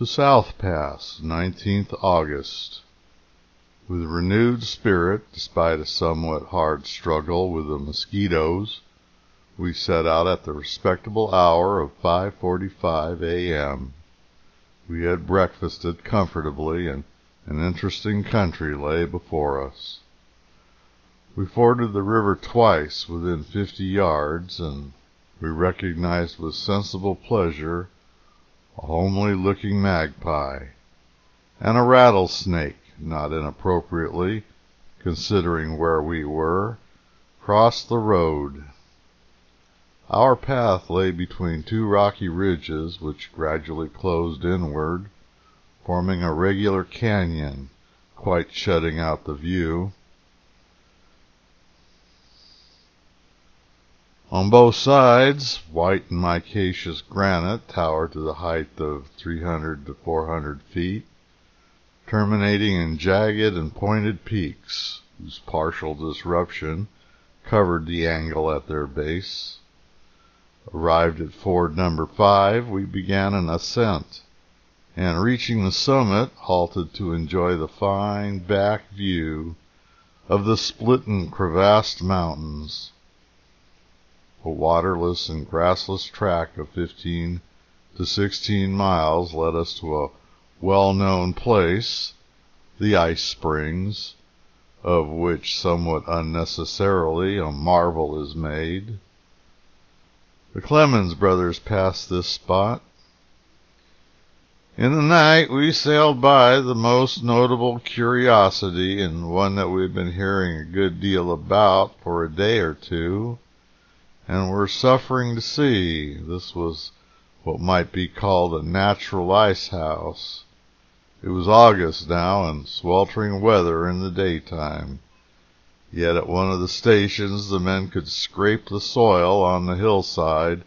The South Pass, 19th August. With renewed spirit, despite a somewhat hard struggle with the mosquitoes, we set out at the respectable hour of 5:45 a.m. We had breakfasted comfortably, and an interesting country lay before us. We forded the river twice within 50 yards, and we recognized with sensible pleasure a homely-looking magpie, and a rattlesnake, not inappropriately, considering where we were, crossed the road. Our path lay between two rocky ridges which gradually closed inward, forming a regular canyon, quite shutting out the view. On both sides, white and micaceous granite towered to the height of 300 to 400 feet, terminating in jagged and pointed peaks, whose partial disruption covered the angle at their base. Arrived at ford number 5, we began an ascent, and reaching the summit, halted to enjoy the fine back view of the split and crevassed mountains. A waterless and grassless track of 15 to 16 miles led us to a well-known place, the Ice Springs, of which somewhat unnecessarily a marvel is made. The Clemens brothers passed this spot. In the night we sailed by the most notable curiosity, and one that we had been hearing a good deal about for a day or two, and were suffering to see. This was what might be called a natural ice house. It was August now, and sweltering weather in the daytime. Yet at one of the stations the men could scrape the soil on the hillside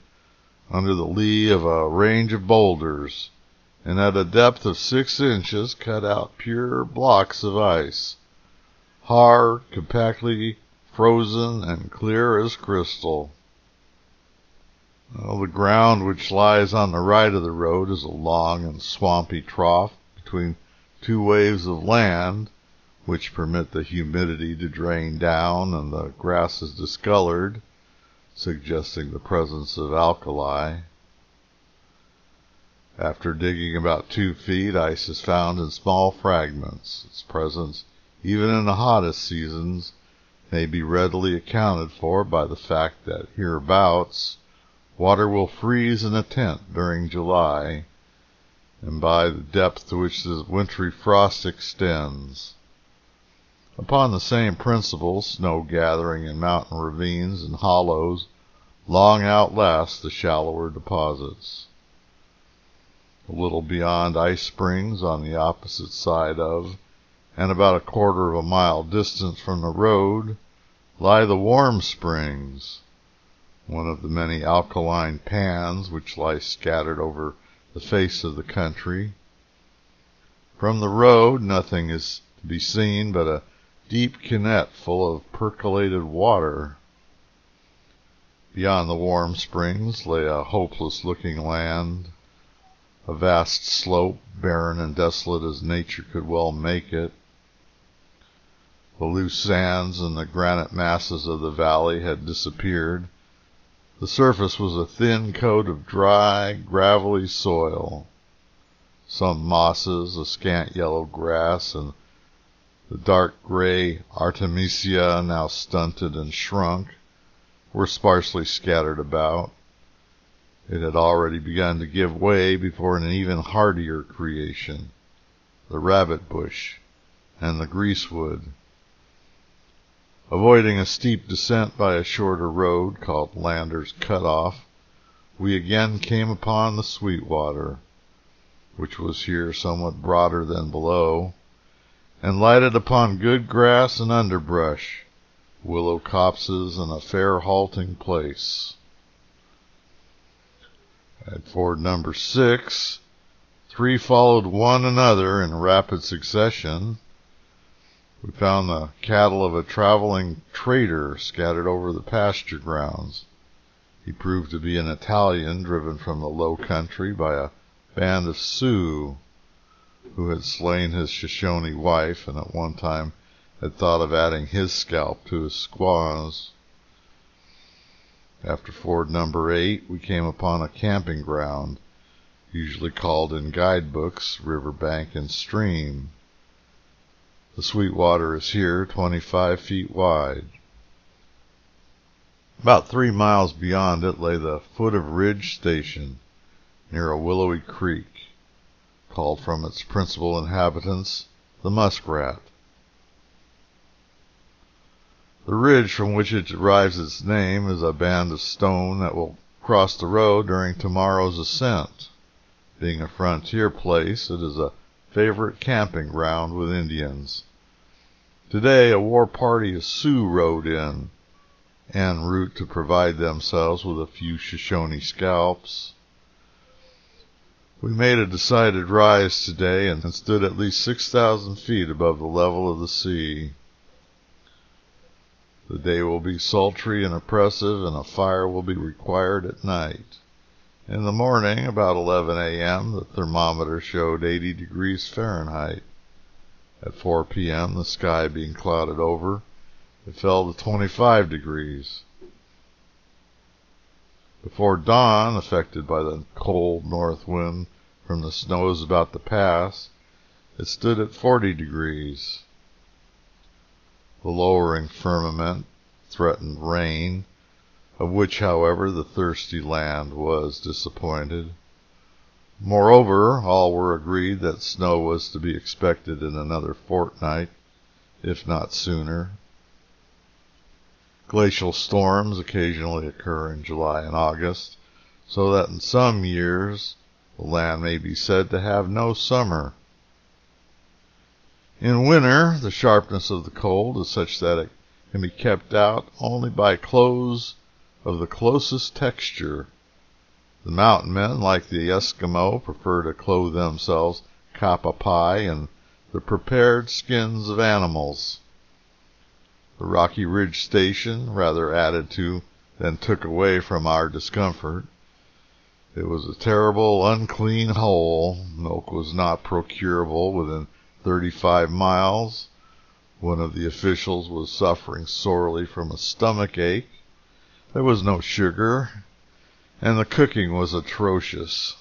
under the lee of a range of boulders, and at a depth of 6 inches cut out pure blocks of ice, hard, compactly frozen, and clear as crystal. The ground which lies on the right of the road is a long and swampy trough between two waves of land, which permit the humidity to drain down, and the grass is discolored, suggesting the presence of alkali. After digging about 2 feet, ice is found in small fragments. Its presence, even in the hottest seasons, may be readily accounted for by the fact that hereabouts water will freeze in a tent during July, and by the depth to which the wintry frost extends. Upon the same principle, snow gathering in mountain ravines and hollows long outlasts the shallower deposits. A little beyond Ice Springs, on the opposite side of, and about a quarter of a mile distant from the road, lie the Warm Springs, one of the many alkaline pans which lie scattered over the face of the country. From the road nothing is to be seen but a deep kinnett full of percolated water. Beyond the Warm Springs lay a hopeless-looking land, a vast slope, barren and desolate as nature could well make it. The loose sands and the granite masses of the valley had disappeared. The surface was a thin coat of dry, gravelly soil. Some mosses, a scant yellow grass, and the dark gray artemisia, now stunted and shrunk, were sparsely scattered about. It had already begun to give way before an even hardier creation, the rabbit bush and the greasewood. Avoiding a steep descent by a shorter road, called Lander's Cut-Off, we again came upon the Sweetwater, which was here somewhat broader than below, and lighted upon good grass and underbrush, willow copses, and a fair halting place. At ford number 6, 3 followed one another in rapid succession. We found the cattle of a traveling trader scattered over the pasture grounds. He proved to be an Italian driven from the low country by a band of Sioux who had slain his Shoshone wife and at one time had thought of adding his scalp to his squaw's. After ford number 8, we came upon a camping ground, usually called in guidebooks riverbank and stream. The Sweetwater is here 25 feet wide. About 3 miles beyond it lay the Foot of Ridge Station, near a willowy creek, called from its principal inhabitants the Muskrat. The ridge from which it derives its name is a band of stone that will cross the road during tomorrow's ascent. Being a frontier place, it is a favorite camping ground with Indians. Today, a war party of Sioux rode in, en route to provide themselves with a few Shoshone scalps. We made a decided rise today and stood at least 6,000 feet above the level of the sea. The day will be sultry and oppressive, and a fire will be required at night. In the morning, about 11 a.m., the thermometer showed 80 degrees Fahrenheit. At 4 p.m., the sky being clouded over, it fell to 25 degrees. Before dawn, affected by the cold north wind from the snows about to pass, it stood at 40 degrees. The lowering firmament threatened rain, of which, however, the thirsty land was disappointed. Moreover, all were agreed that snow was to be expected in another fortnight, if not sooner. Glacial storms occasionally occur in July and August, so that in some years the land may be said to have no summer. In winter, the sharpness of the cold is such that it can be kept out only by clothes of the closest texture. The mountain men, like the Eskimo, prefer to clothe themselves kapa pie in the prepared skins of animals. The Rocky Ridge Station rather added to than took away from our discomfort. It was a terrible, unclean hole. Milk was not procurable within 35 miles. One of the officials was suffering sorely from a stomach ache. There was no sugar, and the cooking was atrocious.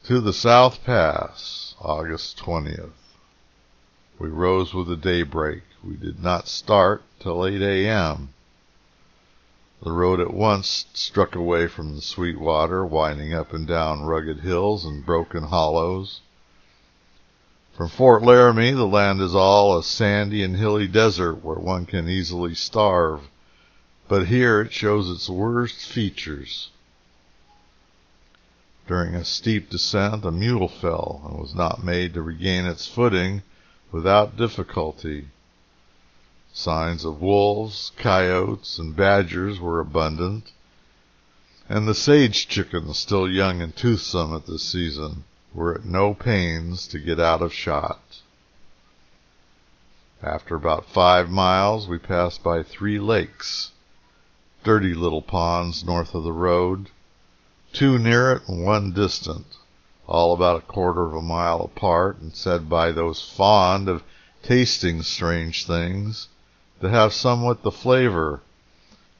To the South Pass, August 20th. We rose with the daybreak. We did not start till 8 a.m. The road at once struck away from the Sweetwater, winding up and down rugged hills and broken hollows. From Fort Laramie, the land is all a sandy and hilly desert where one can easily starve, but here it shows its worst features. During a steep descent, a mule fell and was not made to regain its footing without difficulty. Signs of wolves, coyotes, and badgers were abundant, and the sage chickens, still young and toothsome at this season, were at no pains to get out of shot. After about 5 miles, we passed by 3 lakes, dirty little ponds north of the road, 2 near it and 1 distant, all about a quarter of a mile apart, and said by those fond of tasting strange things to have somewhat the flavor,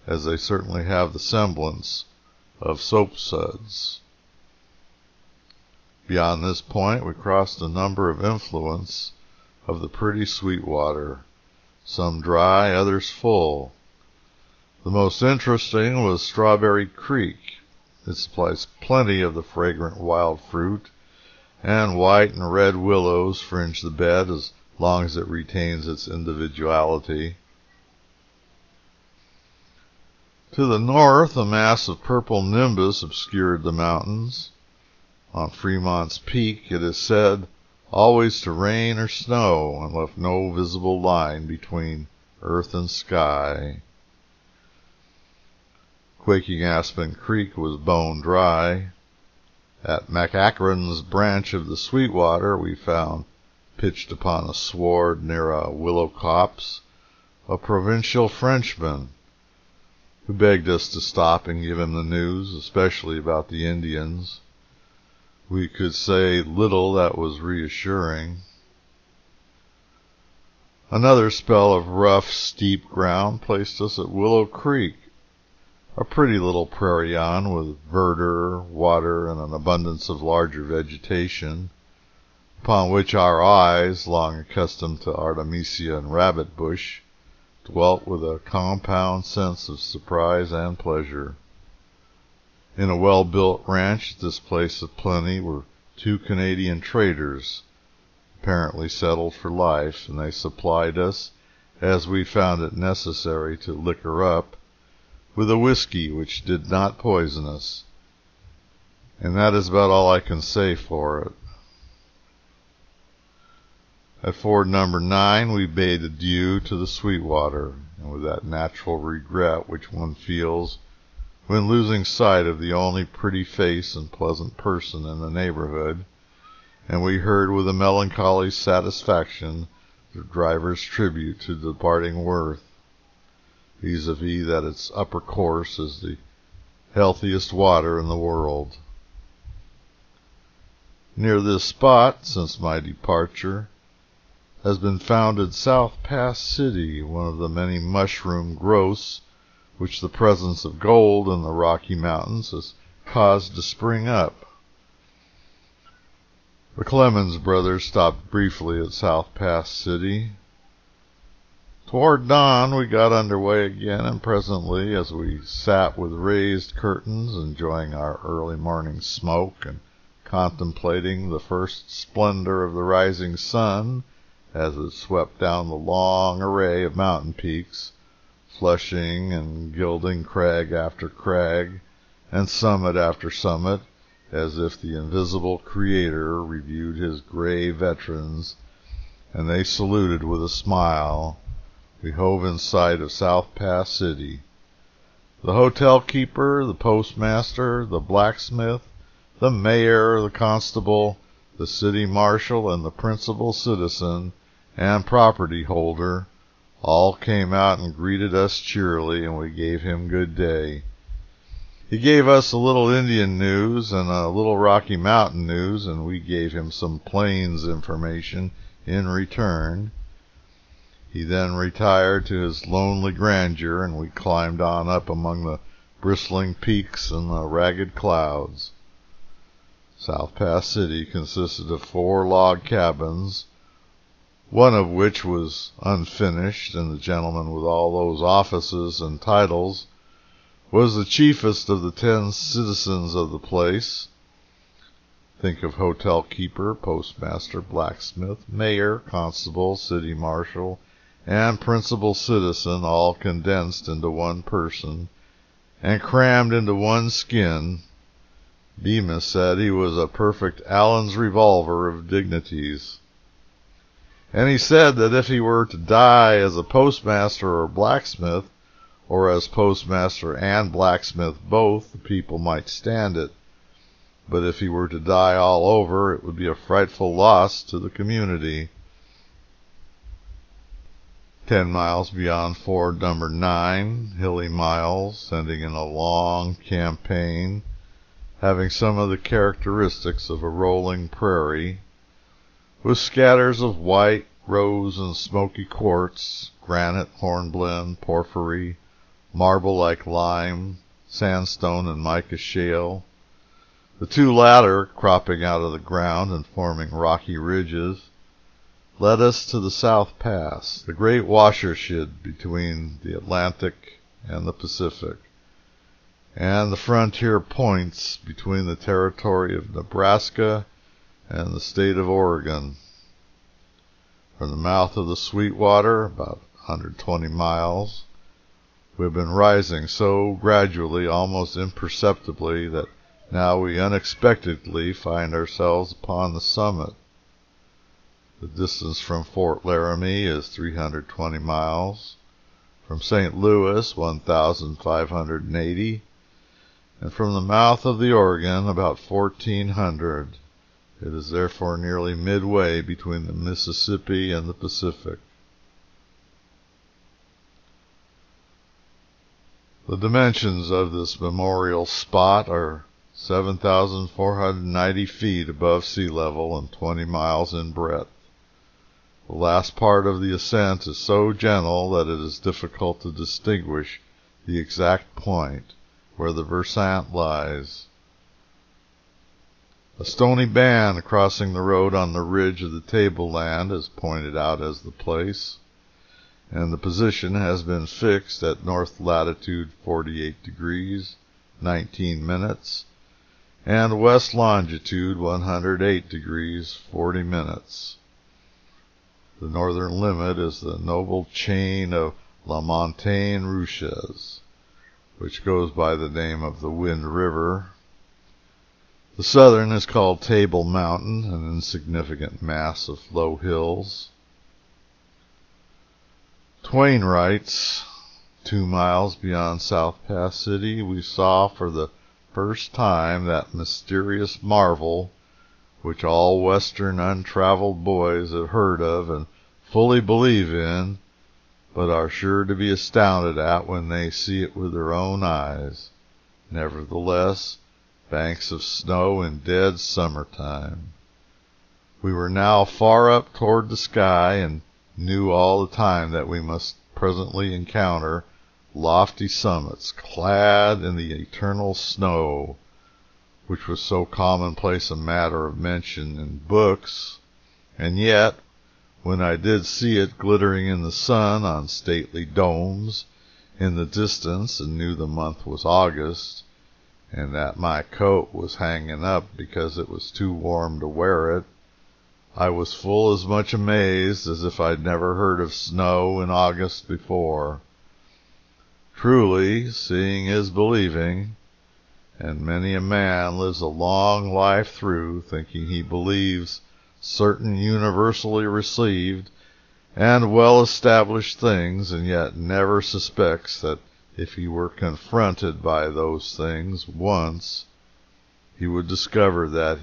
as they certainly have the semblance, of soap suds. Beyond this point, we crossed a number of influents of the pretty Sweetwater, some dry, others full. The most interesting was Strawberry Creek. It supplies plenty of the fragrant wild fruit, and white and red willows fringe the bed as long as it retains its individuality. To the north, a mass of purple nimbus obscured the mountains. On Fremont's Peak, it is said always to rain or snow, and left no visible line between earth and sky. Quaking Aspen Creek was bone dry. At McAkron's branch of the Sweetwater, we found, pitched upon a sward near a willow copse, a provincial Frenchman, who begged us to stop and give him the news, especially about the Indians. We could say little that was reassuring. Another spell of rough, steep ground placed us at Willow Creek, a pretty little prairie with verdure, water, and an abundance of larger vegetation, upon which our eyes, long accustomed to artemisia and rabbit bush, dwelt with a compound sense of surprise and pleasure. In a well-built ranch at this place of plenty were 2 Canadian traders, apparently settled for life, and they supplied us, as we found it necessary to liquor up, with a whiskey which did not poison us, and that is about all I can say for it. At Ford number 9 we bade adieu to the Sweetwater, and with that natural regret which one feels when losing sight of the only pretty face and pleasant person in the neighborhood, and we heard with a melancholy satisfaction the driver's tribute to the departing worth, vis-a-vis that its upper course is the healthiest water in the world. Near this spot, since my departure, has been founded South Pass City, one of the many mushroom growths which the presence of gold in the Rocky Mountains has caused to spring up. The Clemens brothers stopped briefly at South Pass City. Toward dawn we got under way again, and presently, as we sat with raised curtains, enjoying our early morning smoke and contemplating the first splendor of the rising sun as it swept down the long array of mountain peaks, flushing and gilding crag after crag, and summit after summit, as if the invisible Creator reviewed his gray veterans, and they saluted with a smile, we hove in sight of South Pass City. The hotel keeper, the postmaster, the blacksmith, the mayor, the constable, the city marshal, and the principal citizen and property holder all came out and greeted us cheerily, and we gave him good day. He gave us a little Indian news and a little Rocky Mountain news, and we gave him some Plains information in return. He then retired to his lonely grandeur, and we climbed on up among the bristling peaks and the ragged clouds. South Pass City consisted of 4 log cabins, one of which was unfinished, and the gentleman with all those offices and titles was the chiefest of the 10 citizens of the place. Think of hotel keeper, postmaster, blacksmith, mayor, constable, city marshal, and principal citizen all condensed into one person and crammed into one skin. Bemis said he was a perfect Allen's revolver of dignities. And he said that if he were to die as a postmaster or blacksmith, or as postmaster and blacksmith both, the people might stand it. But if he were to die all over, it would be a frightful loss to the community. 10 miles beyond Ford number 9, hilly miles, ending in a long campaign, having some of the characteristics of a rolling prairie, with scatters of white, rose, and smoky quartz, granite, hornblende, porphyry, marble like lime, sandstone, and mica shale, the 2 latter cropping out of the ground and forming rocky ridges, led us to the South Pass, the great watershed between the Atlantic and the Pacific, and the frontier points between the territory of Nebraska and the state of Oregon. From the mouth of the Sweetwater, about 120 miles, we have been rising so gradually, almost imperceptibly, that now we unexpectedly find ourselves upon the summit. The distance from Fort Laramie is 320 miles, from St. Louis 1,580, and from the mouth of the Oregon about 1,400. It is therefore nearly midway between the Mississippi and the Pacific. The dimensions of this memorial spot are 7,490 feet above sea level and 20 miles in breadth. The last part of the ascent is so gentle that it is difficult to distinguish the exact point where the versant lies. A stony band crossing the road on the ridge of the tableland is pointed out as the place, and the position has been fixed at north latitude 48 degrees, 19 minutes, and west longitude 108 degrees, 40 minutes. The northern limit is the noble chain of La Montagne Rocheuse, which goes by the name of the Wind River. The southern is called Table Mountain, an insignificant mass of low hills. Twain writes, 2 miles beyond South Pass City, we saw for the first time that mysterious marvel which all Western untraveled boys have heard of and fully believe in, but are sure to be astounded at when they see it with their own eyes. Nevertheless, banks of snow in dead summertime. We were now far up toward the sky, and knew all the time that we must presently encounter lofty summits clad in the eternal snow, which was so commonplace a matter of mention in books, and yet, when I did see it glittering in the sun on stately domes in the distance, and knew the month was August, and that my coat was hanging up because it was too warm to wear it, I was full as much amazed as if I'd never heard of snow in August before. Truly, seeing is believing, and many a man lives a long life through thinking he believes certain universally received and well-established things, and yet never suspects that if he were confronted by those things once, he would discover that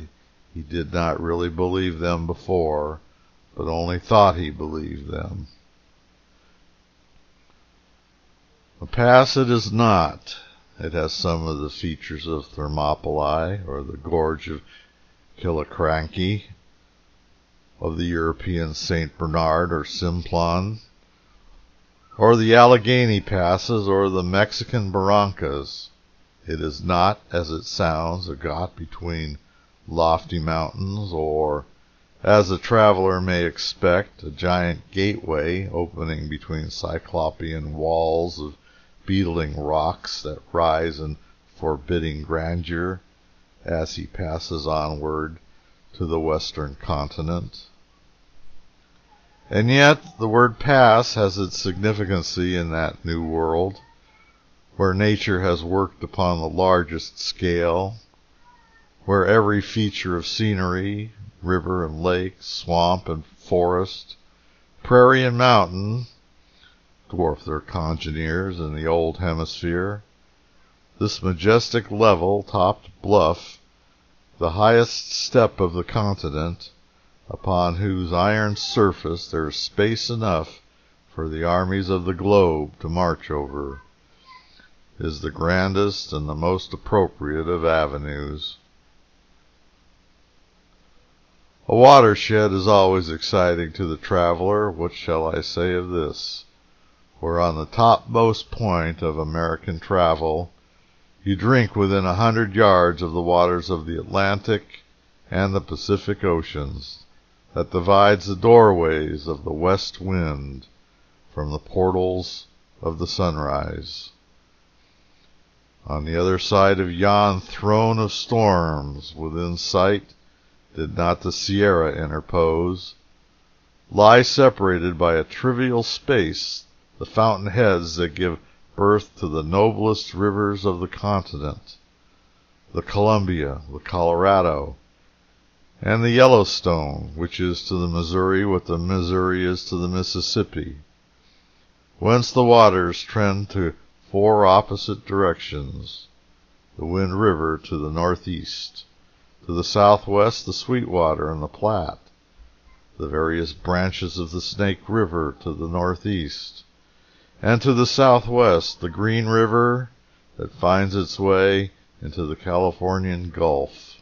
he did not really believe them before, but only thought he believed them. A pass it is not. It has some of the features of Thermopylae, or the gorge of Killiecrankie, of the European St. Bernard or Simplon, or the Allegheny passes, or the Mexican barrancas. It is not, as it sounds, a got between lofty mountains, or, as a traveler may expect, a giant gateway opening between cyclopean walls of beetling rocks that rise in forbidding grandeur as he passes onward to the western continent. And yet the word pass has its significancy in that new world, where nature has worked upon the largest scale, where every feature of scenery, river and lake, swamp and forest, prairie and mountain, dwarf their congeners in the old hemisphere. This majestic level-topped bluff, the highest step of the continent, upon whose iron surface there is space enough for the armies of the globe to march over, is the grandest and the most appropriate of avenues. A watershed is always exciting to the traveler. What shall I say of this? Where on the topmost point of American travel you drink within 100 yards of the waters of the Atlantic and the Pacific Oceans, that divides the doorways of the west wind from the portals of the sunrise. On the other side of yon throne of storms, within sight, did not the Sierra interpose, lie separated by a trivial space the fountain heads that give birth to the noblest rivers of the continent, the Columbia, the Colorado, and the Yellowstone, which is to the Missouri what the Missouri is to the Mississippi, whence the waters trend to 4 opposite directions: the Wind River to the northeast, to the southwest the Sweetwater and the Platte, the various branches of the Snake River to the northeast, and to the southwest the Green River that finds its way into the Californian Gulf.